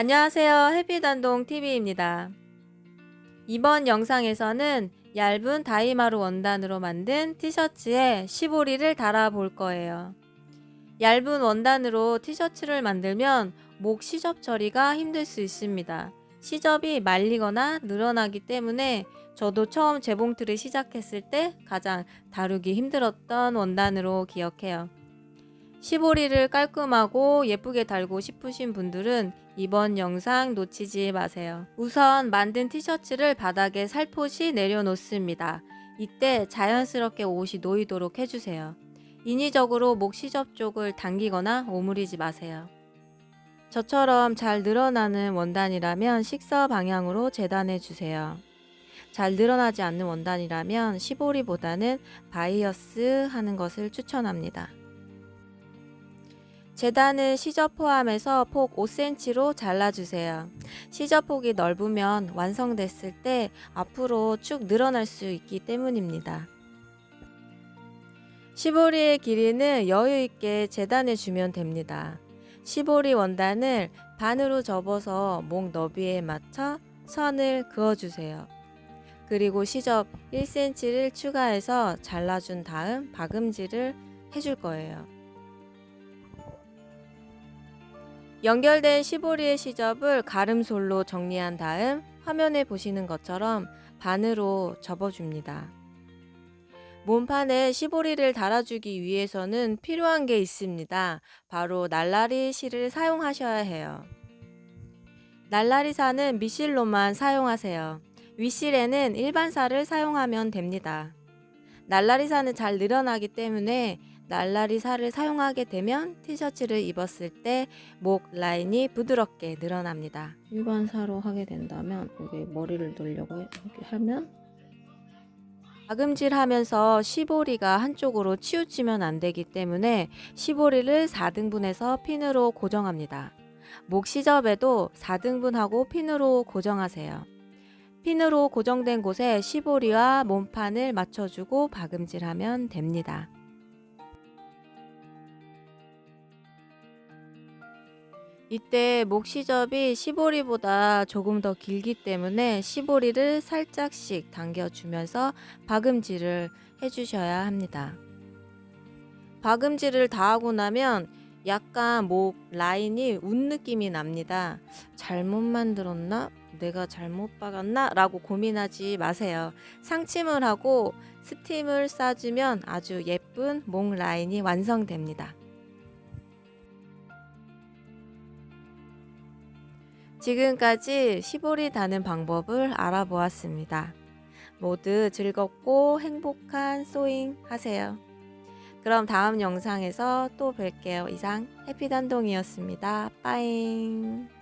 안녕하세요. 해피단동 TV입니다. 이번 영상에서는 얇은 다이마루 원단으로 만든 티셔츠에 시보리를 달아 볼 거예요. 얇은 원단으로 티셔츠를 만들면 목 시접 처리가 힘들 수 있습니다. 시접이 말리거나 늘어나기 때문에 저도 처음 재봉틀을 시작했을 때 가장 다루기 힘들었던 원단으로 기억해요. 시보리를 깔끔하고 예쁘게 달고 싶으신 분들은 이번 영상 놓치지 마세요. 우선 만든 티셔츠를 바닥에 살포시 내려놓습니다. 이때 자연스럽게 옷이 놓이도록 해주세요. 인위적으로 목 시접 쪽을 당기거나 오므리지 마세요. 저처럼 잘 늘어나는 원단이라면 식서 방향으로 재단해 주세요. 잘 늘어나지 않는 원단이라면 시보리보다는 바이어스 하는 것을 추천합니다. 재단은 시접 포함해서 폭 5cm로 잘라주세요. 시접 폭이 넓으면 완성됐을 때 앞으로 쭉 늘어날 수 있기 때문입니다. 시보리의 길이는 여유있게 재단해 주면 됩니다. 시보리 원단을 반으로 접어서 목 너비에 맞춰 선을 그어주세요. 그리고 시접 1cm를 추가해서 잘라준 다음 박음질을 해줄 거예요. 연결된 시보리의 시접을 가름솔로 정리한 다음 화면에 보시는 것처럼 반으로 접어줍니다. 몸판에 시보리를 달아주기 위해서는 필요한 게 있습니다. 바로 날라리 실을 사용하셔야 해요. 날라리사는 밑실로만 사용하세요. 윗실에는 일반사를 사용하면 됩니다. 날라리사는 잘 늘어나기 때문에 날라리사를 사용하게 되면 티셔츠를 입었을 때 목 라인이 부드럽게 늘어납니다. 일반사로 하게 된다면 여기 머리를 넣으려고 이렇게 하면 박음질 하면서 시보리가 한쪽으로 치우치면 안 되기 때문에 시보리를 4등분해서 핀으로 고정합니다. 목 시접에도 4등분하고 핀으로 고정하세요. 핀으로 고정된 곳에 시보리와 몸판을 맞춰주고 박음질하면 됩니다. 이때 목 시접이 시보리보다 조금 더 길기 때문에 시보리를 살짝씩 당겨주면서 박음질을 해주셔야 합니다. 박음질을 다 하고 나면 약간 목 라인이 운 느낌이 납니다. 잘못 만들었나? 내가 잘못 박았나? 라고 고민하지 마세요. 상침을 하고 스팀을 싸주면 아주 예쁜 목 라인이 완성됩니다. 지금까지 시보리 다는 방법을 알아보았습니다. 모두 즐겁고 행복한 소잉 하세요. 그럼 다음 영상에서 또 뵐게요. 이상 해피단동이었습니다. 빠잉.